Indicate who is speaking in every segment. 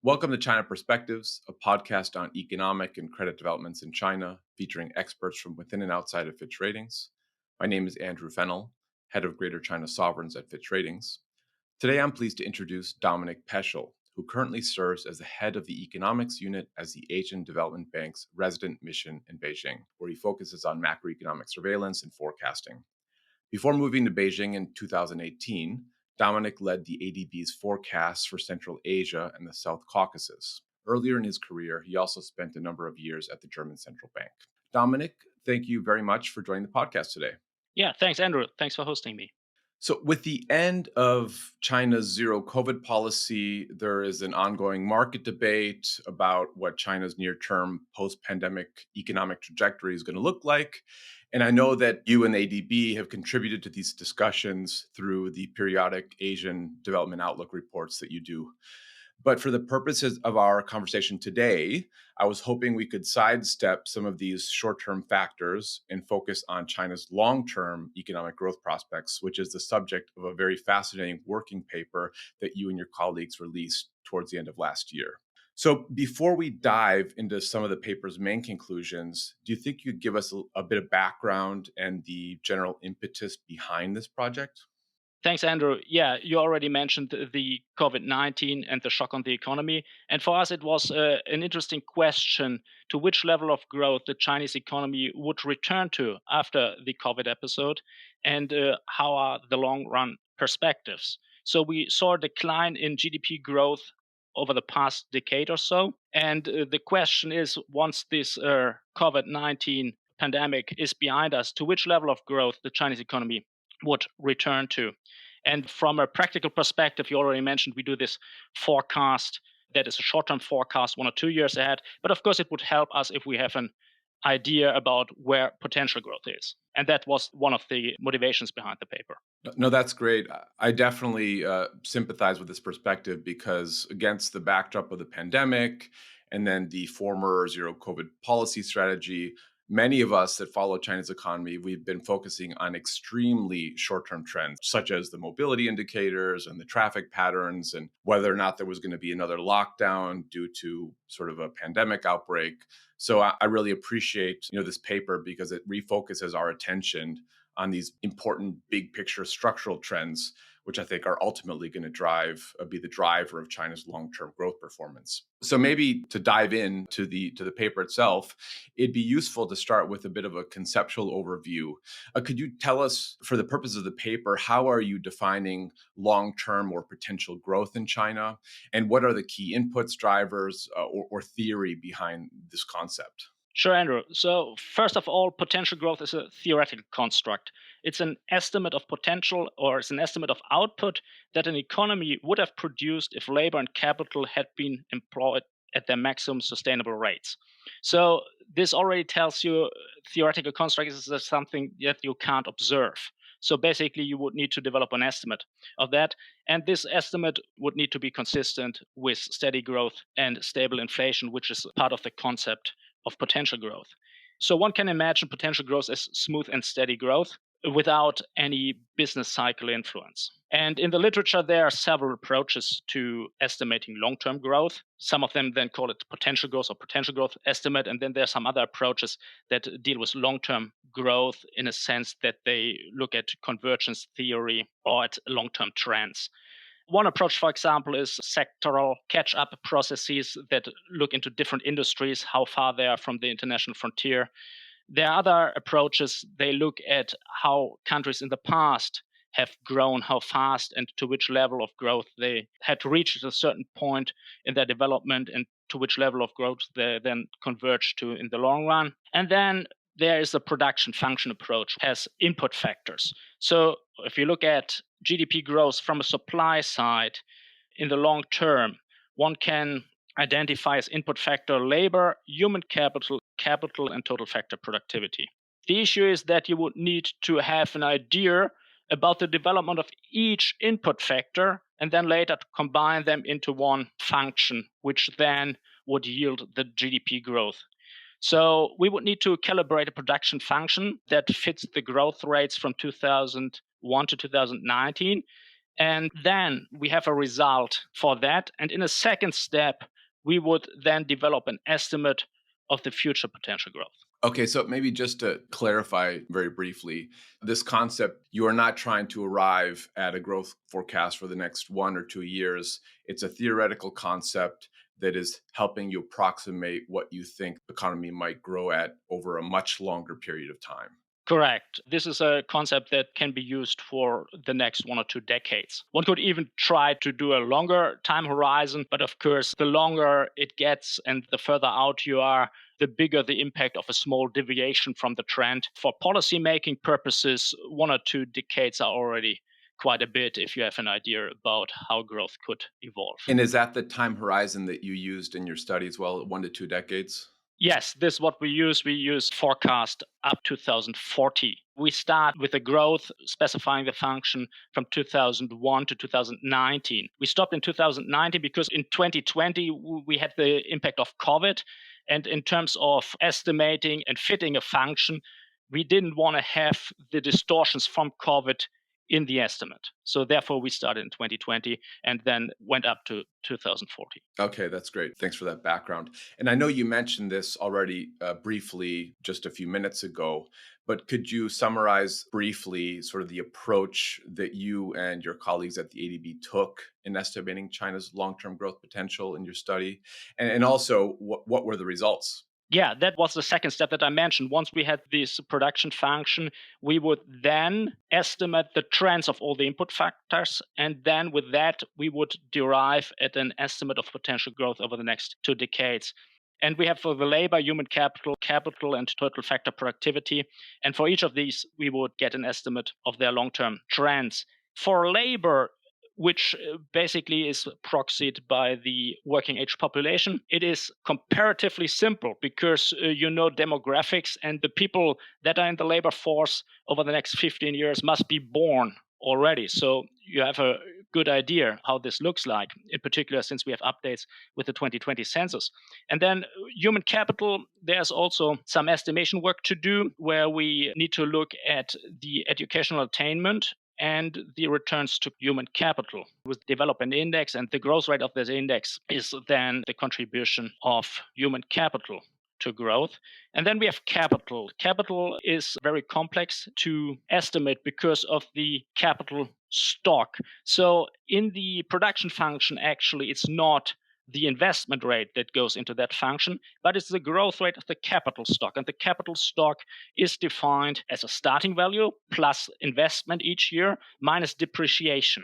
Speaker 1: Welcome to China Perspectives, a podcast on economic and credit developments in China, featuring experts from within and outside of Fitch Ratings. My name is Andrew Fennell, head of Greater China Sovereigns at Fitch Ratings. Today, I'm pleased to introduce Dominik Peschel, who currently serves as the head of the economics unit as the Asian Development Bank's resident mission in Beijing, where he focuses on macroeconomic surveillance and forecasting. Before moving to Beijing in 2018, Dominik led the ADB's forecasts for Central Asia and the South Caucasus. Earlier in his career, he also spent a number of years at the German Central Bank. Dominik, thank you very much for joining the podcast today.
Speaker 2: Yeah, thanks, Andrew. Thanks for hosting me.
Speaker 1: So, with the end of China's zero COVID policy, there is an ongoing market debate about what China's near term post pandemic economic trajectory is going to look like. And I know that you and ADB have contributed to these discussions through the periodic Asian Development Outlook reports that you do. But for the purposes of our conversation today, I was hoping we could sidestep some of these short term factors and focus on China's long term economic growth prospects, which is the subject of a very fascinating working paper that you and your colleagues released towards the end of last year. So, before we dive into some of the paper's main conclusions, do you think you'd give us a bit of background and the general impetus behind this project?
Speaker 2: Thanks, Andrew. Yeah, you already mentioned the COVID-19 and the shock on the economy. And for us, it was an interesting question to which level of growth the Chinese economy would return to after the COVID episode and how are the long run perspectives. So we saw a decline in GDP growth over the past decade or so. And the question is, once this COVID-19 pandemic is behind us, to which level of growth the Chinese economy would return to. And from a practical perspective, you already mentioned we do this forecast that is a short-term forecast, 1 or 2 years ahead. But of course, it would help us if we have an idea about where potential growth is. And that was one of the motivations behind the paper.
Speaker 1: No, that's great. I definitely sympathize with this perspective because against the backdrop of the pandemic and then the former zero COVID policy strategy, many of us that follow China's economy, we've been focusing on extremely short-term trends, such as the mobility indicators and the traffic patterns and whether or not there was going to be another lockdown due to sort of a pandemic outbreak. So I really appreciate this paper because it refocuses our attention on these important big picture structural trends, which I think are ultimately going to be the driver of China's long-term growth performance. So maybe to dive into the paper itself, it'd be useful to start with a bit of a conceptual overview. Could you tell us, for the purpose of the paper, how are you defining long-term or potential growth in China, and what are the key inputs, drivers, or theory behind this concept?
Speaker 2: Sure, Andrew. So, first of all, potential growth is a theoretical construct. It's an estimate of potential or it's an estimate of output that an economy would have produced if labor and capital had been employed at their maximum sustainable rates. So, this already tells you theoretical construct is something that you can't observe. So, basically, you would need to develop an estimate of that. And this estimate would need to be consistent with steady growth and stable inflation, which is part of the concept of potential growth. So one can imagine potential growth as smooth and steady growth without any business cycle influence. And in the literature, there are several approaches to estimating long-term growth. Some of them then call it potential growth or potential growth estimate. And then there are some other approaches that deal with long-term growth in a sense that they look at convergence theory or at long-term trends. One approach, for example, is sectoral catch-up processes that look into different industries, how far they are from the international frontier. There are other approaches. They look at how countries in the past have grown, how fast and to which level of growth they had reached at a certain point in their development and to which level of growth they then converge to in the long run. And then there is the production function approach, has input factors. So if you look at GDP growth from a supply side in the long term, one can identify as input factor labor, human capital, and total factor productivity. The issue is that you would need to have an idea about the development of each input factor and then later to combine them into one function, which then would yield the GDP growth. So we would need to calibrate a production function that fits the growth rates from 2001 to 2019. And then we have a result for that. And in a second step, we would then develop an estimate of the future potential growth.
Speaker 1: Okay, so maybe just to clarify very briefly, this concept, you are not trying to arrive at a growth forecast for the next 1 or 2 years. It's a theoretical concept that is helping you approximate what you think the economy might grow at over a much longer period of time.
Speaker 2: Correct. This is a concept that can be used for the next 1 or 2 decades. One could even try to do a longer time horizon, but of course, the longer it gets and the further out you are, the bigger the impact of a small deviation from the trend. For policymaking purposes, 1 or 2 decades are already quite a bit if you have an idea about how growth could evolve.
Speaker 1: And is that the time horizon that you used in your study as well, 1 to 2 decades?
Speaker 2: Yes, this is what we use. We use forecast up 2040. We start with the growth specifying the function from 2001 to 2019. We stopped in 2019 because in 2020 we had the impact of COVID. And in terms of estimating and fitting a function, we didn't want to have the distortions from COVID in the estimate. So therefore we started in 2020 and then went up to 2040.
Speaker 1: Okay, that's great. Thanks for that background. And I know you mentioned this already briefly just a few minutes ago, but could you summarize briefly sort of the approach that you and your colleagues at the ADB took in estimating China's long term growth potential in your study? And also, what were the results?
Speaker 2: Yeah, that was the second step that I mentioned. Once we had this production function, we would then estimate the trends of all the input factors. And then with that, we would derive at an estimate of potential growth over the next 2 decades. And we have for the labor, human capital, capital, and total factor productivity. And for each of these, we would get an estimate of their long term trends. For labor, which basically is proxied by the working age population. It is comparatively simple because you know demographics, and the people that are in the labor force over the next 15 years must be born already. So you have a good idea how this looks like, in particular since we have updates with the 2020 census. And then human capital, there's also some estimation work to do where we need to look at the educational attainment and the returns to human capital. We develop an index, and the growth rate of this index is then the contribution of human capital to growth. And then we have capital. Capital is very complex to estimate because of the capital stock. So in the production function, actually, it's not the investment rate that goes into that function, but it's the growth rate of the capital stock. And the capital stock is defined as a starting value plus investment each year minus depreciation.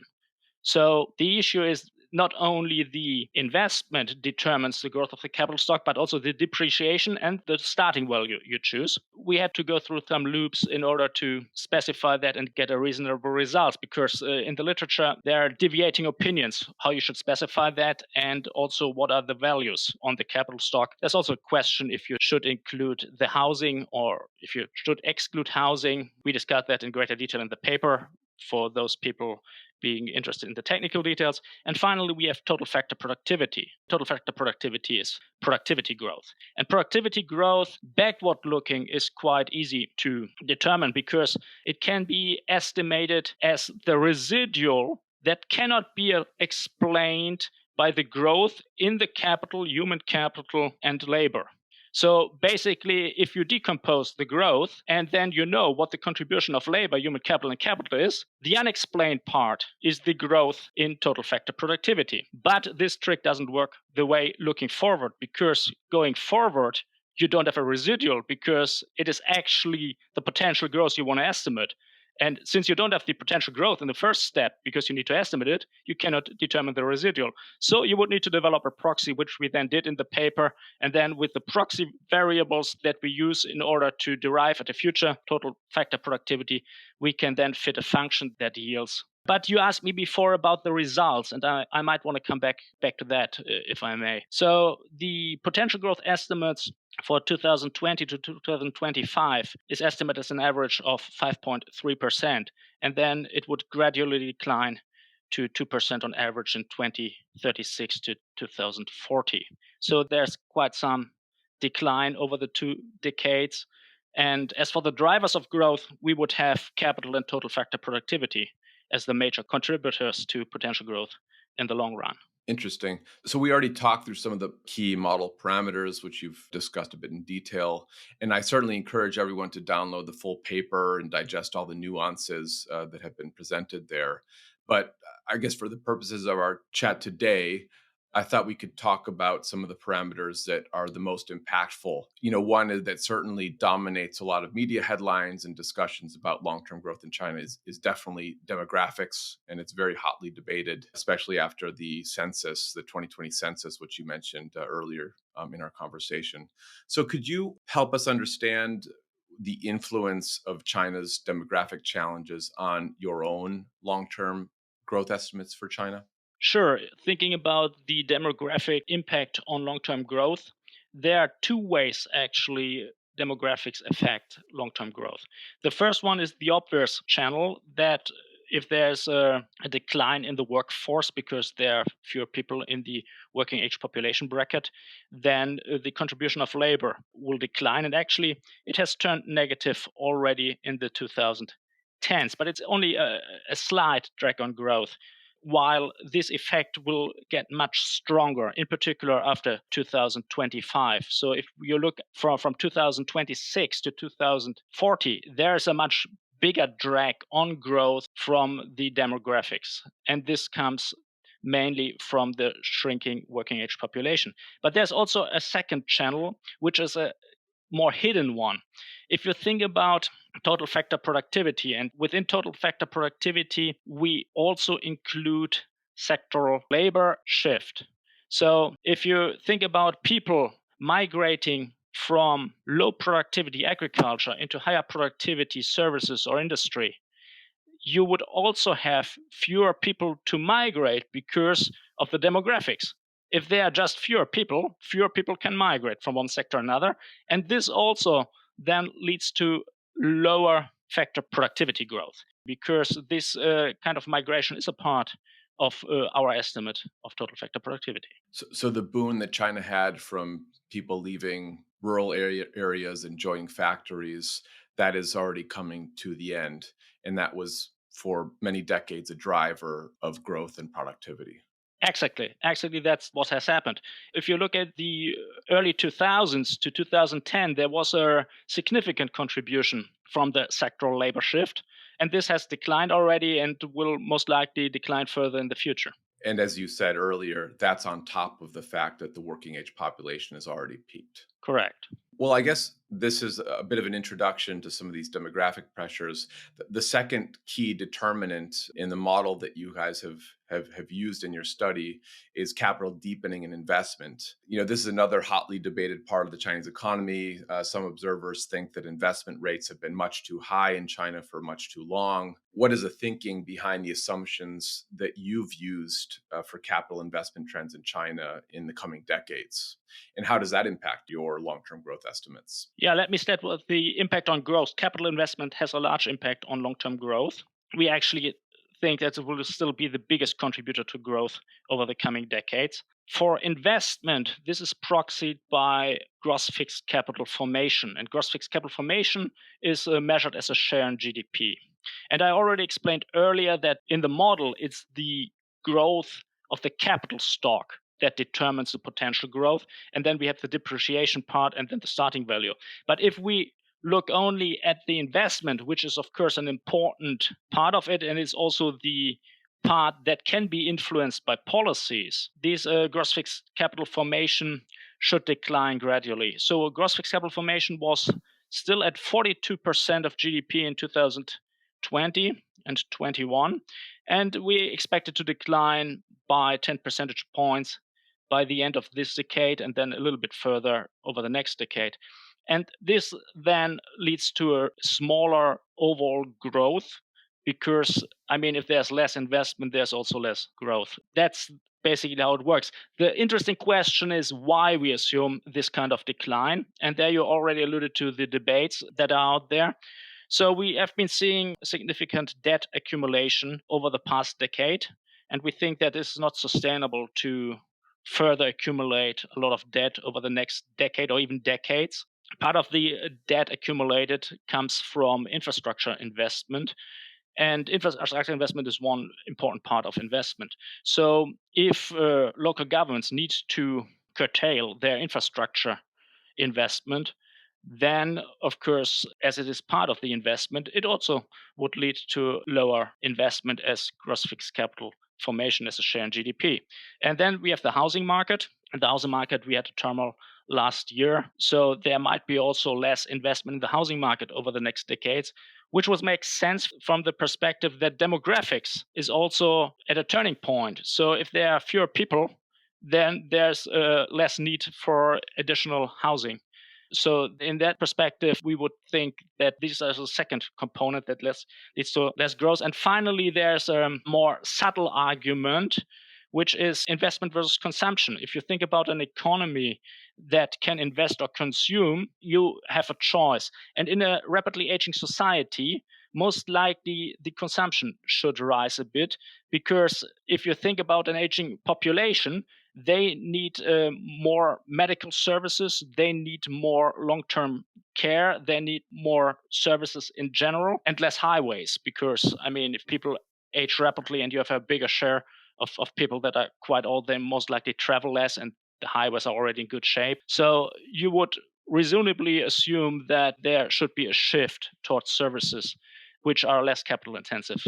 Speaker 2: So the issue is not only the investment determines the growth of the capital stock, but also the depreciation and the starting value you choose. We had to go through some loops in order to specify that and get a reasonable result, because in the literature, there are deviating opinions how you should specify that and also what are the values on the capital stock. There's also a question if you should include the housing or if you should exclude housing. We discussed that in greater detail in the paper for those people being interested in the technical details. And finally, we have total factor productivity. Total factor productivity is productivity growth. And productivity growth, backward looking, is quite easy to determine because it can be estimated as the residual that cannot be explained by the growth in the capital, human capital, and labor. So basically, if you decompose the growth and then you know what the contribution of labor, human capital, and capital is, the unexplained part is the growth in total factor productivity. But this trick doesn't work the way looking forward, because going forward, you don't have a residual because it is actually the potential growth you want to estimate. And since you don't have the potential growth in the first step because you need to estimate it, you cannot determine the residual. So you would need to develop a proxy, which we then did in the paper. And then with the proxy variables that we use in order to derive at the future total factor productivity, we can then fit a function that yields. But you asked me before about the results, and I might want to come back to that, if I may. So the potential growth estimates for 2020 to 2025 is estimated as an average of 5.3%, and then it would gradually decline to 2% on average in 2036 to 2040. So there's quite some decline over the 2 decades. And as for the drivers of growth, we would have capital and total factor productivity. as the major contributors to potential growth in the long run.
Speaker 1: Interesting. So we already talked through some of the key model parameters, which you've discussed a bit in detail. And I certainly encourage everyone to download the full paper and digest all the nuances that have been presented there. But I guess for the purposes of our chat today, I thought we could talk about some of the parameters that are the most impactful. One is that certainly dominates a lot of media headlines and discussions about long-term growth in China is definitely demographics, and it's very hotly debated, especially after the census, the 2020 census, which you mentioned earlier in our conversation. So, could you help us understand the influence of China's demographic challenges on your own long-term growth estimates for China?
Speaker 2: Sure, thinking about the demographic impact on long term growth, there are two ways actually demographics affect long term growth. The first one is the obvious channel that if there's a decline in the workforce because there are fewer people in the working age population bracket, then the contribution of labor will decline. And actually, it has turned negative already in the 2010s, but it's only a slight drag on growth, while this effect will get much stronger, in particular after 2025. So if you look from 2026 to 2040, there is a much bigger drag on growth from the demographics. And this comes mainly from the shrinking working age population. But there's also a second channel, which is a more hidden one. If you think about total factor productivity, and within total factor productivity, we also include sectoral labor shift. So if you think about people migrating from low productivity agriculture into higher productivity services or industry, you would also have fewer people to migrate because of the demographics. If there are just fewer people can migrate from one sector to another. And this also then leads to lower factor productivity growth because this kind of migration is a part of our estimate of total factor productivity.
Speaker 1: So the boon that China had from people leaving rural areas and joining factories, that is already coming to the end. And that was for many decades a driver of growth and productivity.
Speaker 2: Exactly. That's what has happened. If you look at the early 2000s to 2010, there was a significant contribution from the sectoral labor shift. And this has declined already and will most likely decline further in the future.
Speaker 1: And as you said earlier, that's on top of the fact that the working age population has already peaked.
Speaker 2: Correct.
Speaker 1: Well, I guess this is a bit of an introduction to some of these demographic pressures. The second key determinant in the model that you guys have used in your study is capital deepening and investment. This is another hotly debated part of the Chinese economy. Some observers think that investment rates have been much too high in China for much too long. What is the thinking behind the assumptions that you've used for capital investment trends in China in the coming decades? And how does that impact your long-term growth estimates?
Speaker 2: Yeah, let me start with the impact on growth. Capital investment has a large impact on long term growth. We actually think that it will still be the biggest contributor to growth over the coming decades. For investment, this is proxied by gross fixed capital formation. And gross fixed capital formation is measured as a share in GDP. And I already explained earlier that in the model, it's the growth of the capital stock that determines the potential growth. And then we have the depreciation part and then the starting value. But if we look only at the investment, which is, of course, an important part of it, and it's also the part that can be influenced by policies, these gross fixed capital formation should decline gradually. So gross fixed capital formation was still at 42% of GDP in 2020 and 21, and we expect it to decline by 10 percentage points by the end of this decade and then a little bit further over the next decade. And this then leads to a smaller overall growth because, if there's less investment, there's also less growth. That's basically how it works. The interesting question is why we assume this kind of decline. And there you already alluded to the debates that are out there. So we have been seeing significant debt accumulation over the past decade. And we think that this is not sustainable to further accumulate a lot of debt over the next decade or even decades. Part of the debt accumulated comes from infrastructure investment. And infrastructure investment is one important part of investment. So if local governments need to curtail their infrastructure investment, then of course, as it is part of the investment, it also would lead to lower investment as gross fixed capital formation as a share in GDP. And then we have the housing market. In the housing market, we had a turmoil last year. So there might be also less investment in the housing market over the next decades, which would make sense from the perspective that demographics is also at a turning point. So if there are fewer people, then there's less need for additional housing. So in that perspective, we would think that this is a second component that leads to less growth. And finally, there's a more subtle argument, which is investment versus consumption. If you think about an economy that can invest or consume, you have a choice. And in a rapidly aging society, most likely the consumption should rise a bit, because if you think about an aging population, they need more medical services, they need more long term care, they need more services in general, and less highways. Because, I mean, if people age rapidly and you have a bigger share of people that are quite old, they most likely travel less, and the highways are already in good shape. So you would reasonably assume that there should be a shift towards services which are less capital intensive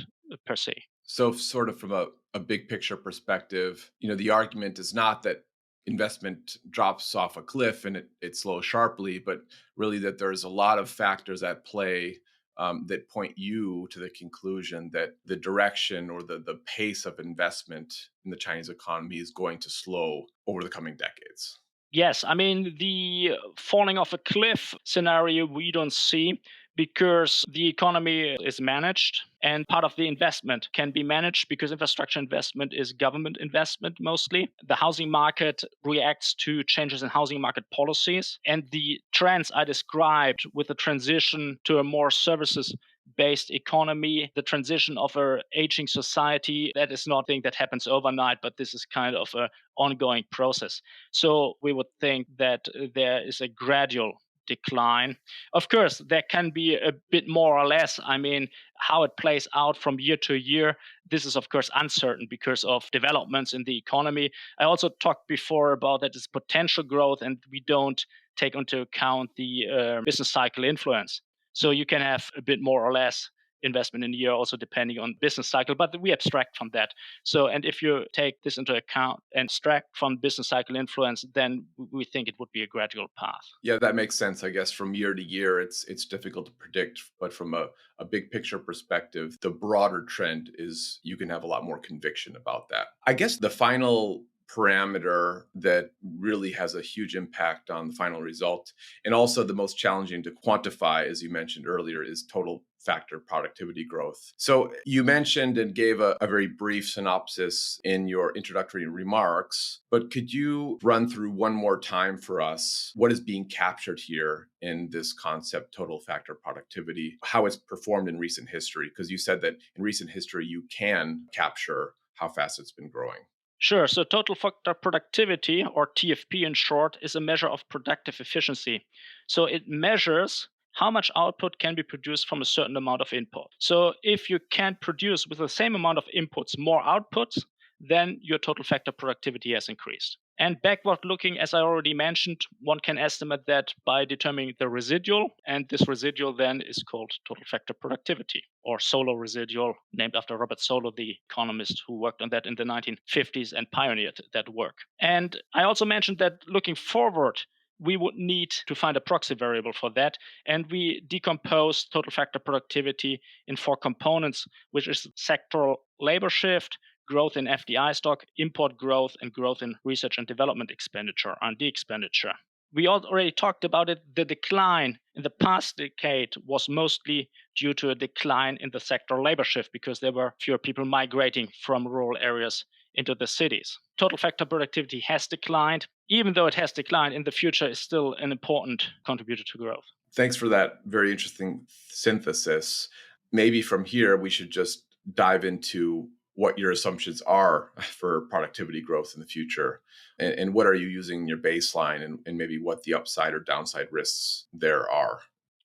Speaker 2: per se.
Speaker 1: So, sort of from a big picture perspective, the argument is not that investment drops off a cliff and it slows sharply, but really that there's a lot of factors at play that point you to the conclusion that the direction or the pace of investment in the Chinese economy is going to slow over the coming decades.
Speaker 2: Yes, I mean, the falling off a cliff scenario we don't see, because the economy is managed and part of the investment can be managed because infrastructure investment is government investment mostly. The housing market reacts to changes in housing market policies, and the trends I described with the transition to a more services based economy, the transition of a aging society, that is not a thing that happens overnight, but this is kind of an ongoing process. So we would think that there is a gradual decline. Of course, there can be a bit more or less. I mean, how it plays out from year to year, this is of course uncertain because of developments in the economy. I also talked before about that it's potential growth, and we don't take into account the business cycle influence. So you can have a bit more or less investment in a year, also depending on business cycle, but we abstract from that. So, and if you take this into account and abstract from business cycle influence, then we think it would be a gradual path.
Speaker 1: Yeah, that makes sense. I guess from year to year, it's difficult to predict, but from a big picture perspective, the broader trend is you can have a lot more conviction about that. I guess the final parameter that really has a huge impact on the final result, and also the most challenging to quantify, as you mentioned earlier, is total factor productivity growth. So you mentioned and gave a very brief synopsis in your introductory remarks, but could you run through one more time for us what is being captured here in this concept, total factor productivity, how it's performed in recent history? Because you said that in recent history, you can capture how fast it's been growing.
Speaker 2: Sure. So total factor productivity, or TFP in short, is a measure of productive efficiency. So it measures how much output can be produced from a certain amount of input. So if you can produce with the same amount of inputs more outputs, then your total factor productivity has increased. And backward looking, as I already mentioned, one can estimate that by determining the residual, and this residual then is called total factor productivity, or Solow residual, named after Robert Solow, the economist who worked on that in the 1950s and pioneered that work. And I also mentioned that looking forward, we would need to find a proxy variable for that. And we decompose total factor productivity in four components, which is sectoral labor shift, growth in FDI stock, import growth, and growth in research and development expenditure, R&D expenditure. We already talked about it. The decline in the past decade was mostly due to a decline in the sectoral labor shift because there were fewer people migrating from rural areas into the cities. Total factor productivity has declined. Even though it has declined, in the future is still an important contributor to growth.
Speaker 1: Thanks for that very interesting synthesis. Maybe from here, we should just dive into what your assumptions are for productivity growth in the future, and what are you using in your baseline, and maybe what the upside or downside risks there are.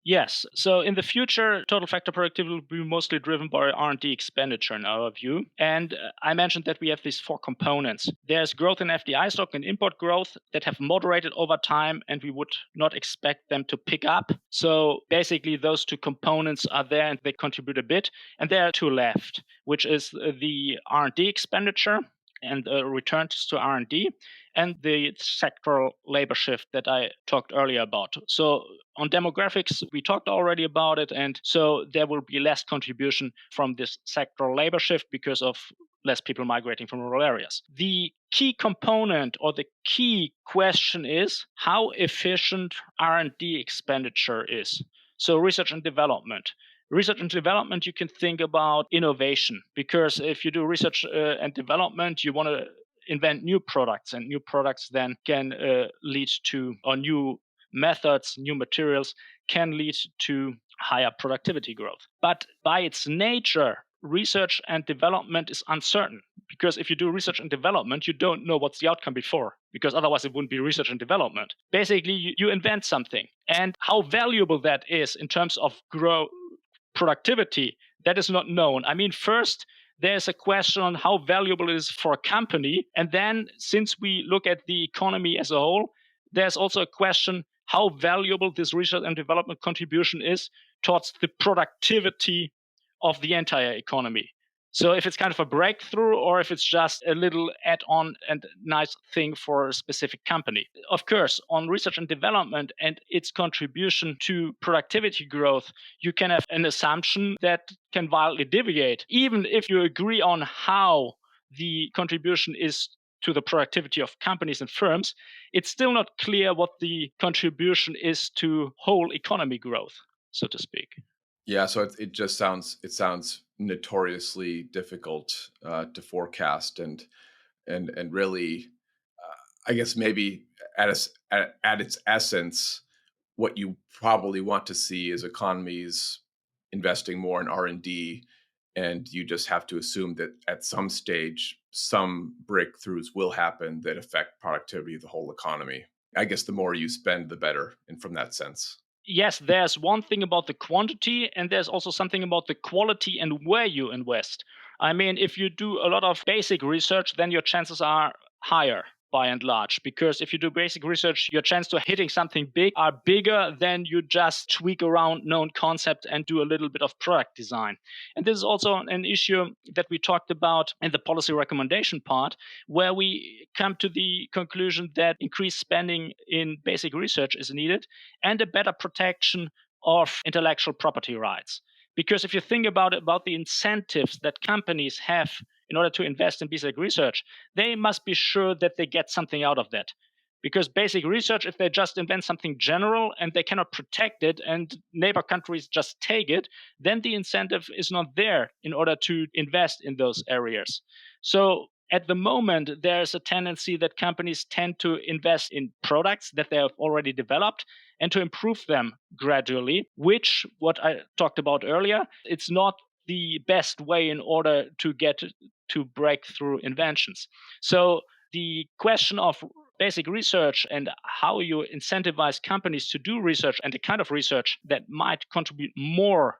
Speaker 2: Yes. So in the future, total factor productivity will be mostly driven by R&D expenditure in our view. And I mentioned that we have these four components. There's growth in FDI stock and import growth that have moderated over time, and we would not expect them to pick up. So basically, those two components are there and they contribute a bit. And there are two left, which is the R&D expenditure and returns to R&D, and the sectoral labor shift that I talked earlier about. So on demographics, we talked already about it, and so there will be less contribution from this sectoral labor shift because of less people migrating from rural areas. The key component or the key question is how efficient R&D expenditure is. So research and development. Research and development, you can think about innovation, because if you do research and development, you want to invent new products, and new products then can lead to, or new methods, new materials can lead to higher productivity growth. But by its nature, research and development is uncertain, because if you do research and development, you don't know what's the outcome before, because otherwise it wouldn't be research and development. Basically, you invent something, and how valuable that is in terms of productivity, that is not known. I mean, first, there's a question on how valuable it is for a company. And then, since we look at the economy as a whole, there's also a question how valuable this research and development contribution is towards the productivity of the entire economy. So if it's kind of a breakthrough or if it's just a little add-on and nice thing for a specific company. Of course, on research and development and its contribution to productivity growth, you can have an assumption that can wildly deviate. Even if you agree on how the contribution is to the productivity of companies and firms, it's still not clear what the contribution is to whole economy growth, so to speak.
Speaker 1: Yeah, so it sounds notoriously difficult to forecast, and really, I guess maybe at its essence, what you probably want to see is economies investing more in R&D, and you just have to assume that at some stage some breakthroughs will happen that affect productivity of the whole economy. I guess the more you spend, the better, and from that sense.
Speaker 2: Yes, there's one thing about the quantity, and there's also something about the quality and where you invest. I mean, if you do a lot of basic research, then your chances are higher by and large. Because if you do basic research, your chance to hitting something big are bigger than you just tweak around known concept and do a little bit of product design. And this is also an issue that we talked about in the policy recommendation part, where we come to the conclusion that increased spending in basic research is needed and a better protection of intellectual property rights. Because if you think about the incentives that companies have in order to invest in basic research, they must be sure that they get something out of that. Because basic research, if they just invent something general and they cannot protect it and neighbor countries just take it, then the incentive is not there in order to invest in those areas. So at the moment, there's a tendency that companies tend to invest in products that they have already developed and to improve them gradually, which, what I talked about earlier, it's not the best way in order to get to breakthrough inventions. So the question of basic research and how you incentivize companies to do research and the kind of research that might contribute more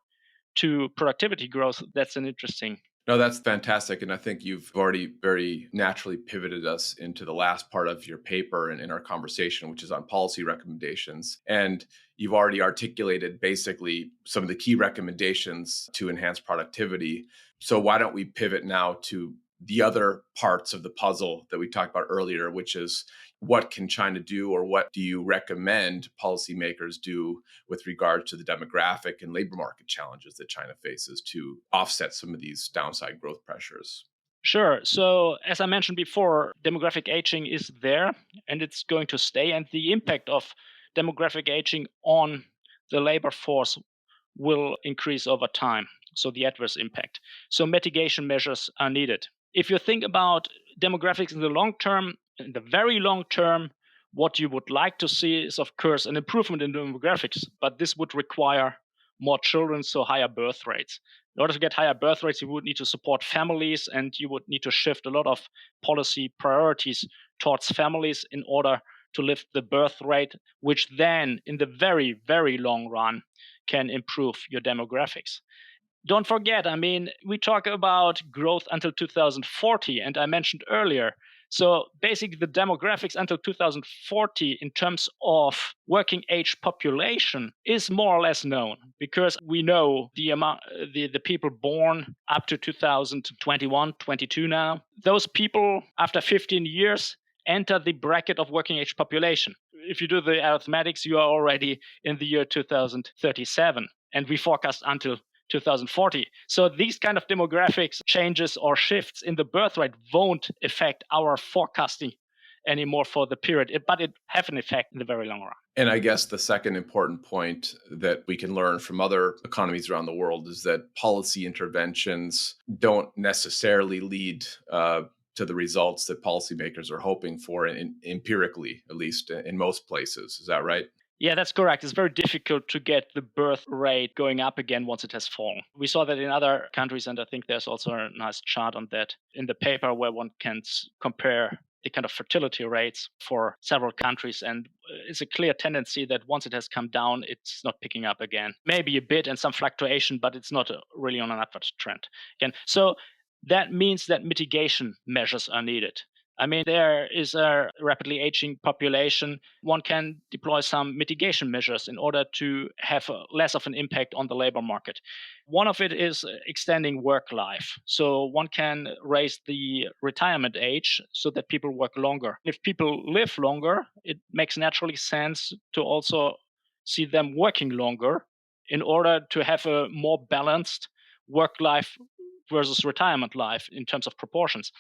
Speaker 2: to productivity growth, that's an interesting.
Speaker 1: No, that's fantastic. And I think you've already very naturally pivoted us into the last part of your paper and in our conversation, which is on policy recommendations. And you've already articulated basically some of the key recommendations to enhance productivity. So why don't we pivot now to the other parts of the puzzle that we talked about earlier, which is what can China do, or what do you recommend policymakers do with regard to the demographic and labor market challenges that China faces to offset some of these downside growth pressures?
Speaker 2: Sure. So, as I mentioned before, demographic aging is there and it's going to stay. And the impact of demographic aging on the labor force will increase over time. So, the adverse impact. So, mitigation measures are needed. If you think about demographics in the long term, in the very long term, what you would like to see is, of course, an improvement in demographics, but this would require more children, so higher birth rates. In order to get higher birth rates, you would need to support families and you would need to shift a lot of policy priorities towards families in order to lift the birth rate, which then, in the very, very long run, can improve your demographics. Don't forget, I mean, we talk about growth until 2040, and I mentioned earlier. So basically, the demographics until 2040 in terms of working age population is more or less known because we know the amount, the people born up to 2021, 22 now. Those people after 15 years enter the bracket of working age population. If you do the arithmetics, you are already in the year 2037, and we forecast until 2040. So these kind of demographics changes or shifts in the birth rate won't affect our forecasting anymore for the period, but it have an effect in the very long run.
Speaker 1: And I guess the second important point that we can learn from other economies around the world is that policy interventions don't necessarily lead to the results that policymakers are hoping for, empirically, at least in most places. Is that right?
Speaker 2: Yeah, that's correct. It's very difficult to get the birth rate going up again once it has fallen. We saw that in other countries, and I think there's also a nice chart on that in the paper where one can compare the kind of fertility rates for several countries. And it's a clear tendency that once it has come down, it's not picking up again. Maybe a bit and some fluctuation, but it's not really on an upward trend again. So that means that mitigation measures are needed. I mean, there is a rapidly aging population. One can deploy some mitigation measures in order to have less of an impact on the labor market. One of it is extending work life. So one can raise the retirement age so that people work longer. If people live longer, it makes naturally sense to also see them working longer in order to have a more balanced work life versus retirement life in terms of proportions.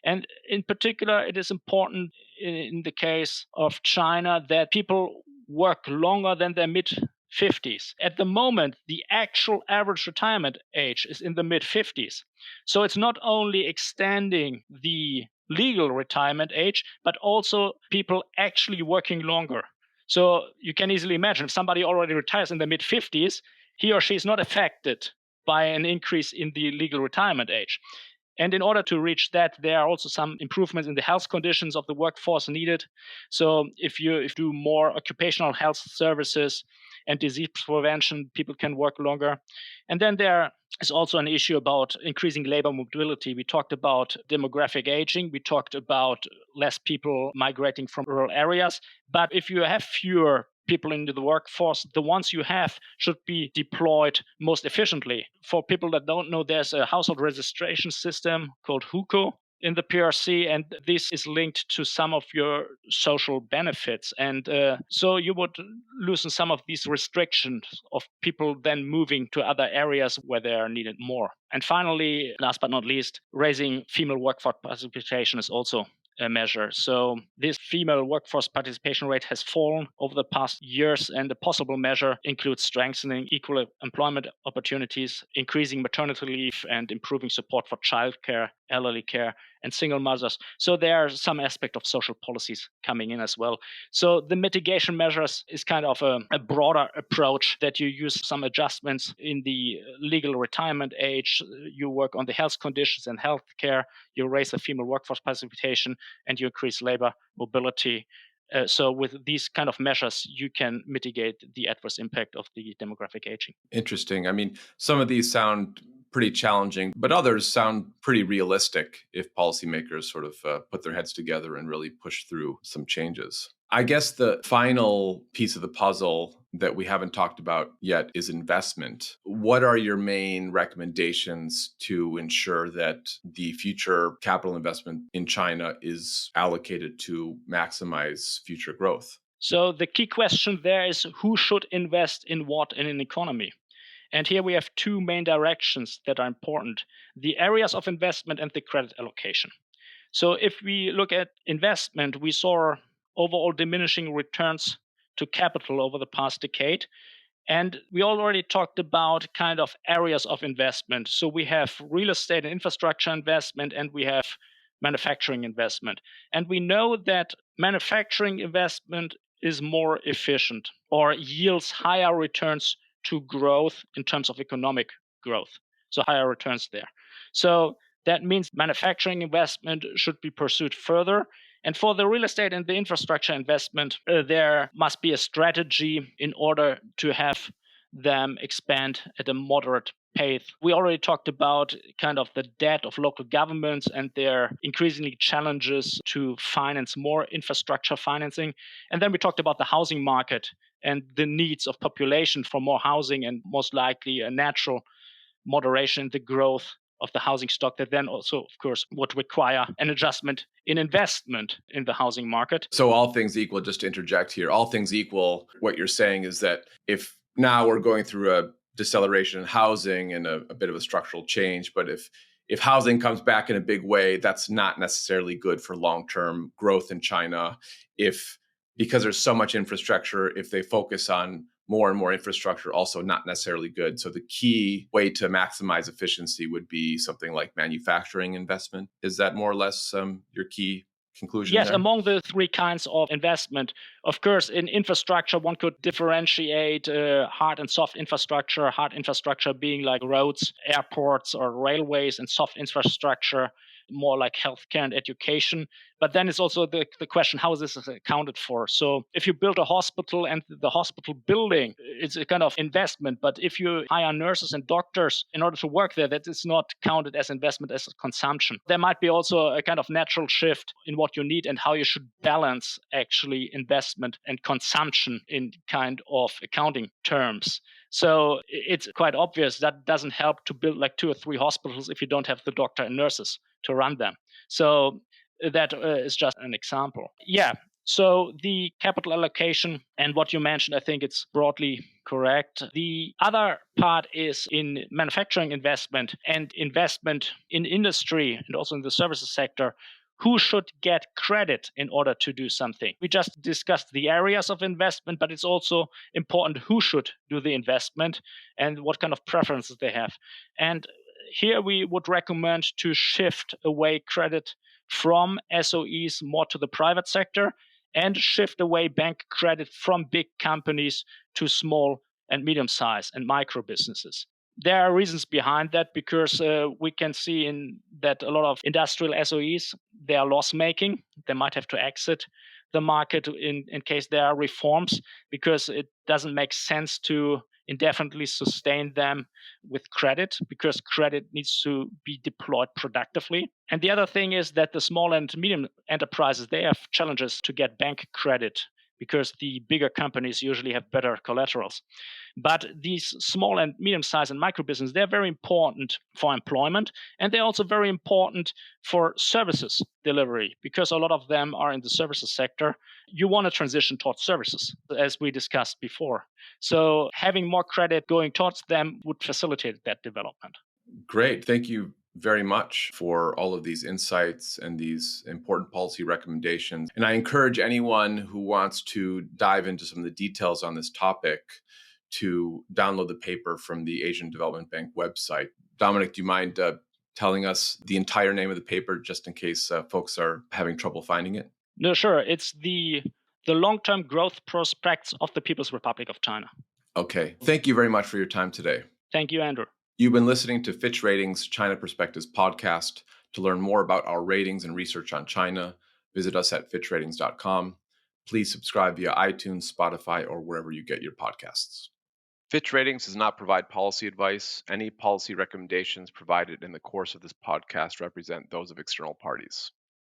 Speaker 2: And in particular, it is important in the case of China that people work longer than their mid 50s. At the moment, the actual average retirement age is in the mid 50s. So it's not only extending the legal retirement age, but also people actually working longer. So you can easily imagine if somebody already retires in the mid 50s, he or she is not affected by an increase in the legal retirement age. And in order to reach that, there are also some improvements in the health conditions of the workforce needed. So if you do more occupational health services and disease prevention, people can work longer. And then there is also an issue about increasing labor mobility. We talked about demographic aging. We talked about less people migrating from rural areas. But if you have fewer people into the workforce, the ones you have should be deployed most efficiently. For people that don't know, there's a household registration system called HUCO in the PRC, and this is linked to some of your social benefits. And so you would loosen some of these restrictions of people then moving to other areas where they are needed more. And finally, last but not least, raising female workforce participation is also a measure. So this female workforce participation rate has fallen over the past years, and a possible measure includes strengthening equal employment opportunities, increasing maternity leave, and improving support for childcare, elderly care, and single mothers. So there are some aspect of social policies coming in as well. So the mitigation measures is kind of a broader approach that you use some adjustments in the legal retirement age, you work on the health conditions and health care, you raise the female workforce participation, and you increase labor mobility. So with these kind of measures, you can mitigate the adverse impact of the demographic aging.
Speaker 1: Interesting. I mean, some of these sound pretty challenging, but others sound pretty realistic if policymakers sort of put their heads together and really push through some changes. I guess the final piece of the puzzle that we haven't talked about yet is investment. What are your main recommendations to ensure that the future capital investment in China is allocated to maximize future growth?
Speaker 2: So the key question there is who should invest in what in an economy? And here we have two main directions that are important: the areas of investment and the credit allocation. So if we look at investment, we saw overall diminishing returns to capital over the past decade. And we already talked about kind of areas of investment. So we have real estate and infrastructure investment, and we have manufacturing investment. And we know that manufacturing investment is more efficient or yields higher returns to growth in terms of economic growth. So higher returns there. So that means manufacturing investment should be pursued further. And for the real estate and the infrastructure investment, there must be a strategy in order to have them expand at a moderate pace. We already talked about kind of the debt of local governments and their increasingly challenges to finance more infrastructure financing. And then we talked about the housing market and the needs of population for more housing and most likely a natural moderation in the growth of the housing stock that then also, of course, would require an adjustment in investment in the housing market.
Speaker 1: So, all things equal, just to interject here, all things equal, what you're saying is that if now we're going through a deceleration in housing and a bit of a structural change, but if housing comes back in a big way, that's not necessarily good for long-term growth in China. If because there's so much infrastructure, if they focus on more and more infrastructure, also not necessarily good. So the key way to maximize efficiency would be something like manufacturing investment. Is that more or less your key conclusion
Speaker 2: Yes,
Speaker 1: there?
Speaker 2: among the three kinds of investment, of course, in infrastructure, one could differentiate hard and soft infrastructure. Hard infrastructure being like roads, airports, or railways, and soft infrastructure more like healthcare and education. But then it's also the question, how is this accounted for? So if you build a hospital and the hospital building, it's a kind of investment. But if you hire nurses and doctors in order to work there, that is not counted as investment, as consumption. There might be also a kind of natural shift in what you need and how you should balance actually investment and consumption in kind of accounting terms. So it's quite obvious that doesn't help to build like 2 or 3 hospitals if you don't have the doctor and nurses to run them. So that is just an example. Yeah. So the capital allocation and what you mentioned, I think it's broadly correct. The other part is in manufacturing investment and investment in industry and also in the services sector. Who should get credit in order to do something? We just discussed the areas of investment, but it's also important who should do the investment and what kind of preferences they have. And here we would recommend to shift away credit from SOEs more to the private sector and shift away bank credit from big companies to small and medium sized and micro businesses. There are reasons behind that because we can see in that a lot of industrial SOEs, they are loss making. They might have to exit the market in case there are reforms because it doesn't make sense to indefinitely sustain them with credit because credit needs to be deployed productively. And the other thing is that the small and medium enterprises, they have challenges to get bank credit because the bigger companies usually have better collaterals. But these small and medium sized and micro business, they're very important for employment. And they're also very important for services delivery because a lot of them are in the services sector. You want to transition towards services, as we discussed before. So having more credit going towards them would facilitate that development.
Speaker 1: Great. Thank you very much for all of these insights and these important policy recommendations. And I encourage anyone who wants to dive into some of the details on this topic to download the paper from the Asian Development Bank website. Dominik, do you mind telling us the entire name of the paper just in case folks are having trouble finding it?
Speaker 2: No, sure. It's the long-term growth prospects of the People's Republic of China.
Speaker 1: Okay. Thank you very much for your time today.
Speaker 2: Thank you, Andrew.
Speaker 1: You've been listening to Fitch Ratings China Perspectives podcast. To learn more about our ratings and research on China, visit us at fitchratings.com. Please subscribe via iTunes, Spotify, or wherever you get your podcasts. Fitch Ratings does not provide policy advice. Any policy recommendations provided in the course of this podcast represent those of external parties.